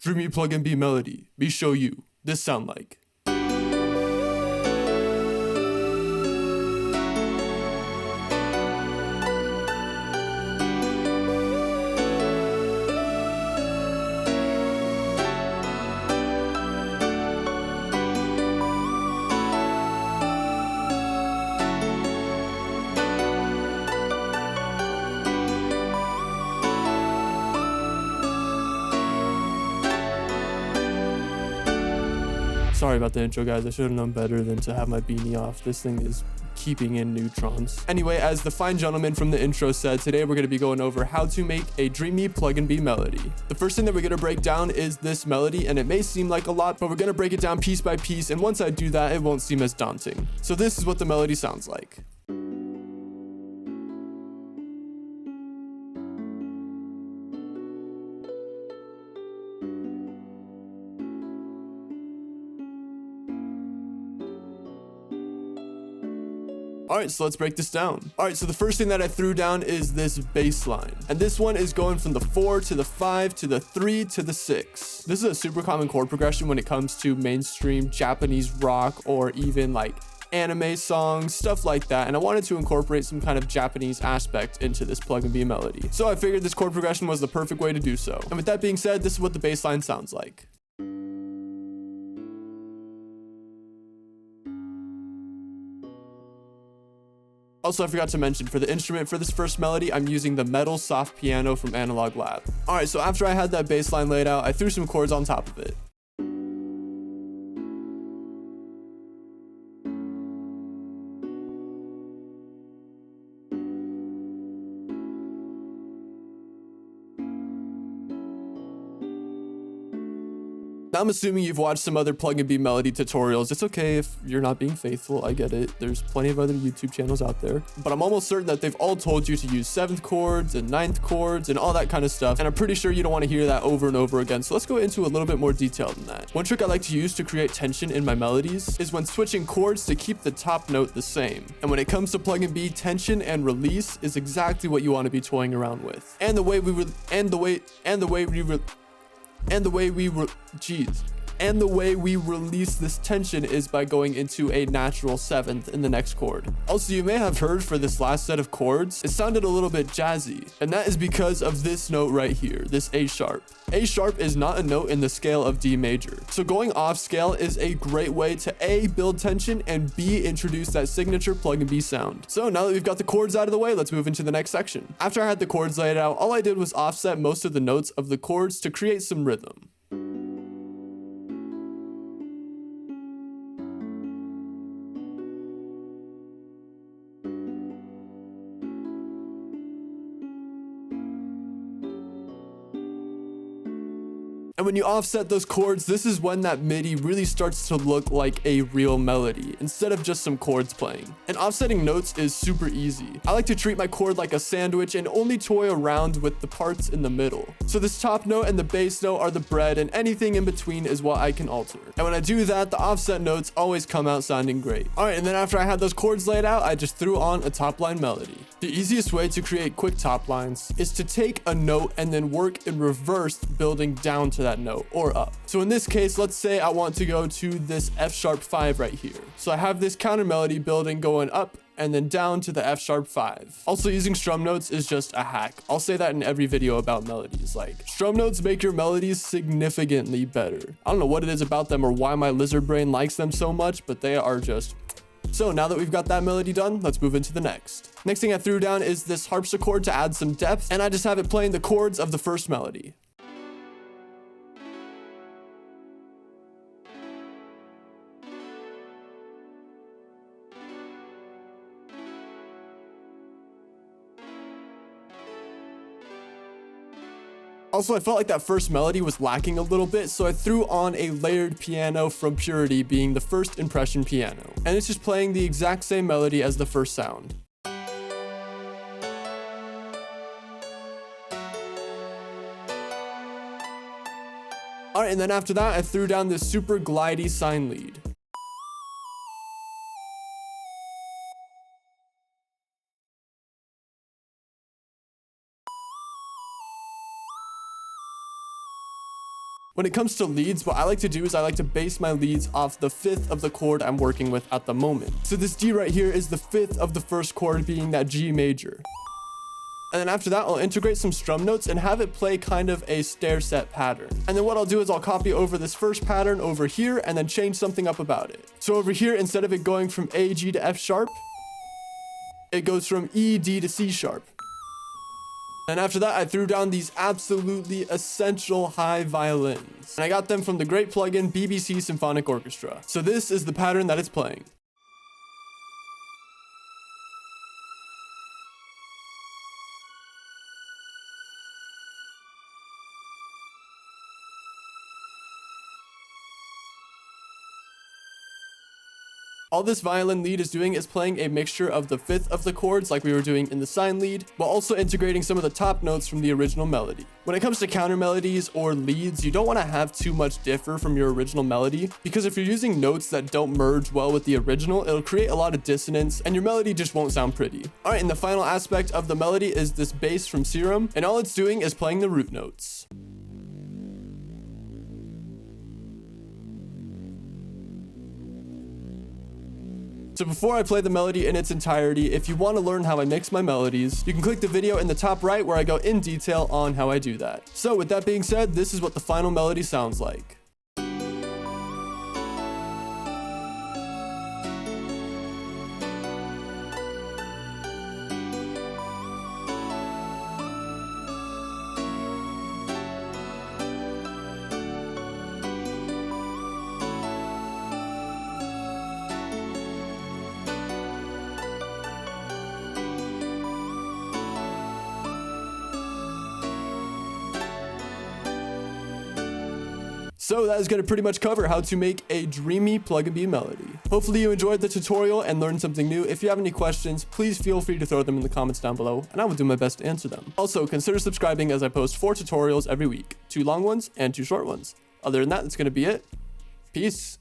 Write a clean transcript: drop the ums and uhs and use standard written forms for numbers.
dreamy Pluggnb melody. Me show you. This sound like. Sorry about the intro, guys. I should have known better than to have my beanie off. This thing is keeping in neutrons. Anyway, as the fine gentleman from the intro said, today we're going to be going over how to make a dreamy Pluggnb melody. The first thing that we're going to break down is this melody, and it may seem like a lot, but we're going to break it down piece by piece, and once I do that, it won't seem as daunting. So this is what the melody sounds like. Alright, so let's break this down. Alright, so the first thing that I threw down is this bass line. And this one is going from the 4 to the 5 to the 3 to the 6. This is a super common chord progression when it comes to mainstream Japanese rock or even like anime songs, stuff like that. And I wanted to incorporate some kind of Japanese aspect into this Pluggnb melody. So I figured this chord progression was the perfect way to do so. And with that being said, this is what the bass line sounds like. Also, I forgot to mention, for the instrument for this first melody, I'm using the metal soft piano from Analog Lab. Alright, so after I had that bass line laid out, I threw some chords on top of it. Now, I'm assuming you've watched some other Pluggnb melody tutorials. It's okay if you're not being faithful, I get it. There's plenty of other YouTube channels out there. But I'm almost certain that they've all told you to use 7th chords and 9th chords and all that kind of stuff. And I'm pretty sure you don't want to hear that over and over again. So let's go into a little bit more detail than that. One trick I like to use to create tension in my melodies is when switching chords to keep the top note the same. And when it comes to Pluggnb, tension and release is exactly what you want to be toying around with. And the way we release this tension is by going into a natural 7th in the next chord. Also, you may have heard for this last set of chords, it sounded a little bit jazzy, and that is because of this note right here, this A sharp. A sharp is not a note in the scale of D major. So going off scale is a great way to A, build tension, and B, introduce that signature Pluggnb sound. So now that we've got the chords out of the way, let's move into the next section. After I had the chords laid out, all I did was offset most of the notes of the chords to create some rhythm. And when you offset those chords, this is when that MIDI really starts to look like a real melody instead of just some chords playing. And offsetting notes is super easy. I like to treat my chord like a sandwich and only toy around with the parts in the middle. So this top note and the bass note are the bread, and anything in between is what I can alter. And when I do that, the offset notes always come out sounding great. Alright, and then after I had those chords laid out, I just threw on a top line melody. The easiest way to create quick top lines is to take a note and then work in reverse, building down to that note or up. So in this case, let's say I want to go to this F sharp 5 right here. So I have this counter melody building going up and then down to the F sharp 5. Also, using strum notes is just a hack. I'll say that in every video about melodies. Like, strum notes make your melodies significantly better. I don't know what it is about them or why my lizard brain likes them so much, but they are just... So now that we've got that melody done, let's move into the next. Next thing I threw down is this harpsichord to add some depth, and I just have it playing the chords of the first melody. Also, I felt like that first melody was lacking a little bit, so I threw on a layered piano from Purity, being the first impression piano. And it's just playing the exact same melody as the first sound. Alright, and then after that, I threw down this super glidey Sine Lead. When it comes to leads, what I like to do is I like to base my leads off the 5th of the chord I'm working with at the moment. So this D right here is the 5th of the first chord, being that G major. And then after that, I'll integrate some strum notes and have it play kind of a stair set pattern. And then what I'll do is I'll copy over this first pattern over here and then change something up about it. So over here, instead of it going from A, G to F sharp, it goes from E, D to C sharp. And after that, I threw down these absolutely essential high violins. And I got them from the great plugin BBC Symphonic Orchestra. So this is the pattern that it's playing. All this violin lead is doing is playing a mixture of the 5th of the chords like we were doing in the sine lead, while also integrating some of the top notes from the original melody. When it comes to counter melodies or leads, you don't want to have too much differ from your original melody, because if you're using notes that don't merge well with the original, it'll create a lot of dissonance and your melody just won't sound pretty. Alright, and the final aspect of the melody is this bass from Serum, and all it's doing is playing the root notes. So before I play the melody in its entirety, if you want to learn how I mix my melodies, you can click the video in the top right where I go in detail on how I do that. So with that being said, this is what the final melody sounds like. So that is going to pretty much cover how to make a dreamy Pluggnb melody. Hopefully you enjoyed the tutorial and learned something new. If you have any questions, please feel free to throw them in the comments down below, and I will do my best to answer them. Also, consider subscribing as I post 4 tutorials every week, 2 long ones and 2 short ones. Other than that, that's going to be it. Peace.